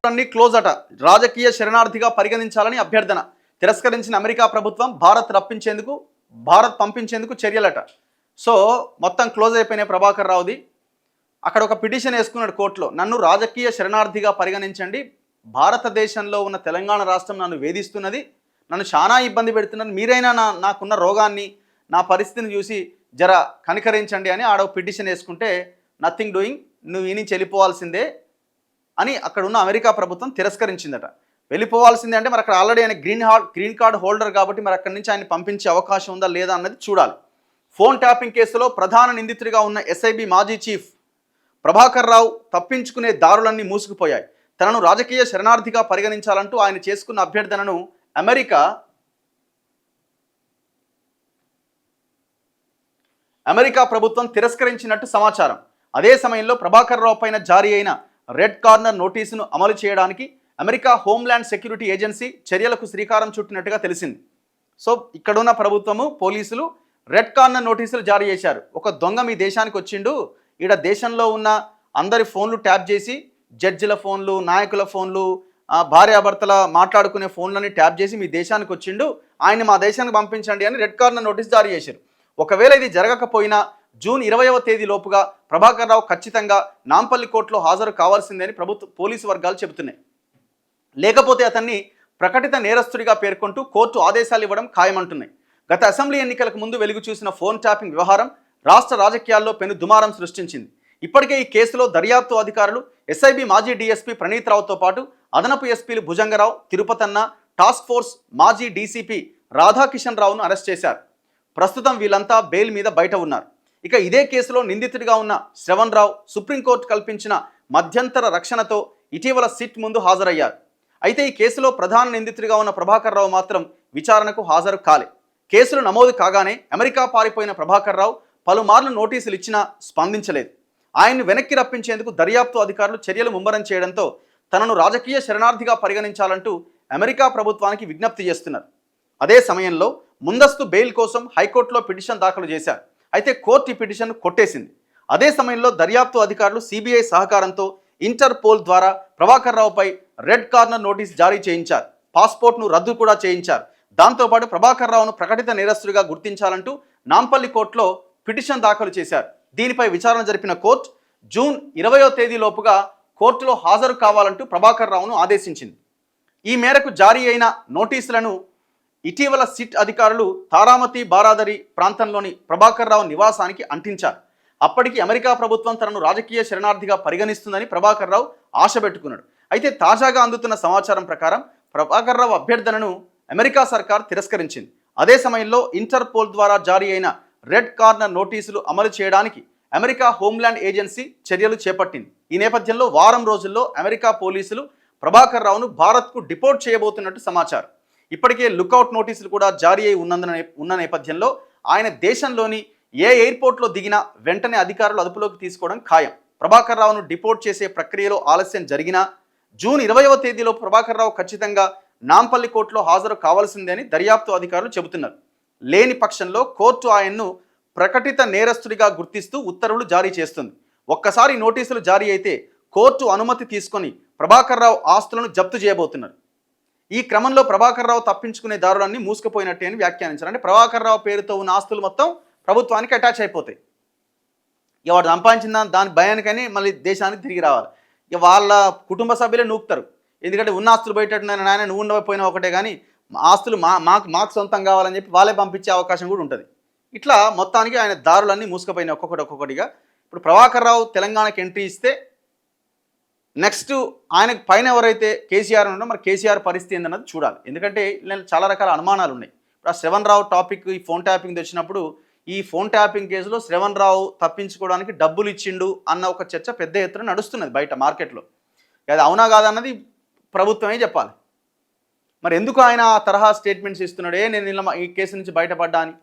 అన్ని క్లోజ్ అట. రాజకీయ శరణార్థిగా పరిగణించాలని అభ్యర్థన. తిరస్కరించిన అమెరికా ప్రభుత్వం భారత్ పంపించేందుకు చర్యలట. సో మొత్తం క్లోజ్ అయిపోయినాయి ప్రభాకర్ రావుది. అక్కడ ఒక పిటిషన్ వేసుకున్నాడు కోర్టులో, నన్ను రాజకీయ శరణార్థిగా పరిగణించండి, భారతదేశంలో ఉన్న తెలంగాణ రాష్ట్రం నన్ను వేధిస్తున్నది, నన్ను చాలా ఇబ్బంది పెడుతున్నది, మీరైనా నాకున్న రోగాన్ని నా పరిస్థితిని చూసి జర కనికరించండి అని ఆడ పిటిషన్ వేసుకుంటే నథింగ్ డూయింగ్, నువ్వు ఈ నుంచి వెళ్ళిపోవాల్సిందే అని అక్కడ ఉన్న అమెరికా ప్రభుత్వం తిరస్కరించిందట. వెళ్ళిపోవాల్సిందే అంటే మరి అక్కడ ఆల్రెడీ ఆయన గ్రీన్ కార్డ్ హోల్డర్ కాబట్టి మరి అక్కడి నుంచి ఆయన పంపించే అవకాశం ఉందా లేదా అన్నది చూడాలి. ఫోన్ ట్యాపింగ్ కేసులో ప్రధాన నిందితుడిగా ఉన్న ఎస్ఐబి మాజీ చీఫ్ ప్రభాకర్ రావు తప్పించుకునే దారులన్నీ మూసుకుపోయాయి. తనను రాజకీయ శరణార్థిగా పరిగణించాలంటూ ఆయన చేసుకున్న అభ్యర్థనను అమెరికా ప్రభుత్వం తిరస్కరించినట్టు సమాచారం. అదే సమయంలో ప్రభాకర్ రావు పైన జారీ అయిన రెడ్ కార్నర్ నోటీసును అమలు చేయడానికి అమెరికా హోంల్యాండ్ సెక్యూరిటీ ఏజెన్సీ చర్యలకు శ్రీకారం చుట్టినట్టుగా తెలిసింది. సో ఇక్కడున్న ప్రభుత్వము పోలీసులు రెడ్ కార్నర్ నోటీసులు జారీ చేశారు. ఒక దొంగ మీ దేశానికి వచ్చిండు, ఈడ దేశంలో ఉన్న అందరి ఫోన్లు ట్యాప్ చేసి, జడ్జిల ఫోన్లు, నాయకుల ఫోన్లు, భార్యాభర్తల మాట్లాడుకునే ఫోన్లని ట్యాప్ చేసి మీ దేశానికి వచ్చిండు, ఆయన్ని మా దేశానికి పంపించండి అని రెడ్ కార్నర్ నోటీస్ జారీ చేశారు. ఒకవేళ ఇది జరగకపోయినా జూన్ 20వ తేదీ లోపుగా ప్రభాకర్ రావు ఖచ్చితంగా నాంపల్లి కోర్టులో హాజరు కావాల్సిందని పోలీసు వర్గాలు చెబుతున్నాయి. లేకపోతే అతన్ని ప్రకటిత నేరస్తుడిగా పేర్కొంటూ కోర్టు ఆదేశాలు ఇవ్వడం ఖాయమంటున్నాయి. గత అసెంబ్లీ ఎన్నికలకు ముందు వెలుగు చూసిన ఫోన్ ట్యాపింగ్ వ్యవహారం రాష్ట్ర రాజకీయాల్లో పెను దుమారం సృష్టించింది. ఇప్పటికే ఈ కేసులో దర్యాప్తు అధికారులు ఎస్ఐబి మాజీ డీఎస్పీ ప్రణీత్ రావుతో పాటు అదనపు ఎస్పీలు భుజంగరావు, తిరుపతన్న, టాస్క్ ఫోర్స్ మాజీ డీసీపీ రాధాకిషన్ రావును అరెస్ట్ చేశారు. ప్రస్తుతం వీళ్ళంతా బెయిల్ మీద బయట ఉన్నారు. ఇక ఇదే కేసులో నిందితుడిగా ఉన్న శ్రవణ్ రావు సుప్రీంకోర్టు కల్పించిన మధ్యంతర రక్షణతో ఇటీవల సిట్ ముందు హాజరయ్యారు. అయితే ఈ కేసులో ప్రధాన నిందితుడిగా ఉన్న ప్రభాకర్ రావు మాత్రం విచారణకు హాజరు కాలే. కేసులు నమోదు కాగానే అమెరికా పారిపోయిన ప్రభాకర్ రావు పలుమార్లు నోటీసులు ఇచ్చినా స్పందించలేదు. ఆయన్ను వెనక్కి రప్పించేందుకు దర్యాప్తు అధికారులు చర్యలు ముమ్మరం చేయడంతో తనను రాజకీయ శరణార్థిగా పరిగణించాలంటూ అమెరికా ప్రభుత్వానికి విజ్ఞప్తి చేస్తున్నారు. అదే సమయంలో ముందస్తు బెయిల్ కోసం హైకోర్టులో పిటిషన్ దాఖలు చేశారు. అయితే కోర్టు ఈ పిటిషన్ కొట్టేసింది. అదే సమయంలో దర్యాప్తు అధికారులు సిబిఐ సహకారంతో ఇంటర్పోల్ ద్వారా ప్రభాకర్ రావుపై రెడ్ కార్నర్ నోటీస్ జారీ చేయించారు. పాస్పోర్ట్ను రద్దు కూడా చేయించారు. దాంతోపాటు ప్రభాకర్ రావును ప్రకటిత నేరస్తుడిగా గుర్తించాలంటూ నాంపల్లి కోర్టులో పిటిషన్ దాఖలు చేశారు. దీనిపై విచారణ జరిపిన కోర్టు జూన్ 20వ తేదీలోపుగా కోర్టులో హాజరు కావాలంటూ ప్రభాకర్ రావును ఆదేశించింది. ఈ మేరకు జారీ అయిన నోటీసులను ఇటీవల సిట్ అధికారులు తారామతి బారాదరి ప్రాంతంలోని ప్రభాకర్ రావు నివాసానికి అంటించారు. అప్పటికి అమెరికా ప్రభుత్వం తనను రాజకీయ శరణార్థిగా పరిగణిస్తుందని ప్రభాకర్ రావు ఆశ పెట్టుకున్నాడు. అయితే తాజాగా అందుతున్న సమాచారం ప్రకారం ప్రభాకర్ రావు అభ్యర్థనను అమెరికా సర్కార్ తిరస్కరించింది. అదే సమయంలో ఇంటర్పోల్ ద్వారా జారీ అయిన రెడ్ కార్నర్ నోటీసులు అమలు చేయడానికి అమెరికా హోంల్యాండ్ ఏజెన్సీ చర్యలు చేపట్టింది. ఈ నేపథ్యంలో వారం రోజుల్లో అమెరికా పోలీసులు ప్రభాకర్ రావును భారత్కు డిపోర్ట్ చేయబోతున్నట్టు సమాచారం. ఇప్పటికే లుకౌట్ నోటీసులు కూడా జారీ అయి ఉన్న నేపథ్యంలో ఆయన దేశంలోని ఏ ఎయిర్పోర్ట్లో దిగినా వెంటనే అధికారులు అదుపులోకి తీసుకోవడం ఖాయం. ప్రభాకర్ రావును డిపోర్ట్ చేసే ప్రక్రియలో ఆలస్యం జరిగినా జూన్ 20వ తేదీలో ప్రభాకర్ రావు ఖచ్చితంగా నాంపల్లి కోర్టులో హాజరు కావాల్సిందే అని దర్యాప్తు అధికారులు చెబుతున్నారు. లేని పక్షంలో కోర్టు ఆయన్ను ప్రకటిత నేరస్తుడిగా గుర్తిస్తూ ఉత్తర్వులు జారీ చేస్తుంది. ఒక్కసారి నోటీసులు జారీ అయితే కోర్టు అనుమతి తీసుకొని ప్రభాకర్ రావు ఆస్తులను జప్తు చేయబోతున్నారు. ఈ క్రమంలో ప్రభాకర్ రావు తప్పించుకునే దారులన్నీ మూసుకుపోయినట్టే అని వ్యాఖ్యానించారు. అంటే ప్రభాకర్ రావు పేరుతో ఉన్న ఆస్తులు మొత్తం ప్రభుత్వానికి అటాచ్ అయిపోతాయి. ఇక వాడు సంపాదించిన దాని భయానికని మళ్ళీ దేశానికి తిరిగి రావాలి. ఇక వాళ్ళ కుటుంబ సభ్యులే నూపుతారు. ఎందుకంటే ఉన్న ఆస్తులు పోయేటట్టు నాయన నువ్వు ఉండకపోయినా ఒకటే, కానీ ఆస్తులు మాకు సొంతం కావాలని చెప్పి వాళ్ళే పంపించే అవకాశం కూడా ఉంటుంది. ఇట్లా మొత్తానికి ఆయన దారులన్నీ మూసుకుపోయినాయి ఒక్కొక్కటిగా. ఇప్పుడు ప్రభాకర్ రావు తెలంగాణకి ఎంట్రీ ఇస్తే నెక్స్ట్ ఆయనకు పైన ఎవరైతే కేసీఆర్ ఉన్నారో మరి కేసీఆర్ పరిస్థితి ఏందన్నది చూడాలి. ఎందుకంటే చాలా రకాల అనుమానాలు ఉన్నాయి. ఇప్పుడు ఆ శ్రవణ్ రావు టాపిక్, ఈ ఫోన్ ట్యాపింగ్ వచ్చినప్పుడు ఈ ఫోన్ ట్యాపింగ్ కేసులో శ్రవణ్ రావు తప్పించుకోవడానికి డబ్బులు ఇచ్చిండు అన్న ఒక చర్చ పెద్ద ఎత్తున నడుస్తున్నది బయట మార్కెట్లో. అది అవునా కాదన్నది ప్రభుత్వమే చెప్పాలి. మరి ఎందుకు ఆయన ఆ తరహా స్టేట్మెంట్స్ ఇస్తున్నాడే, నేను ఇలా ఈ కేసు నుంచి బయటపడ్డా అని?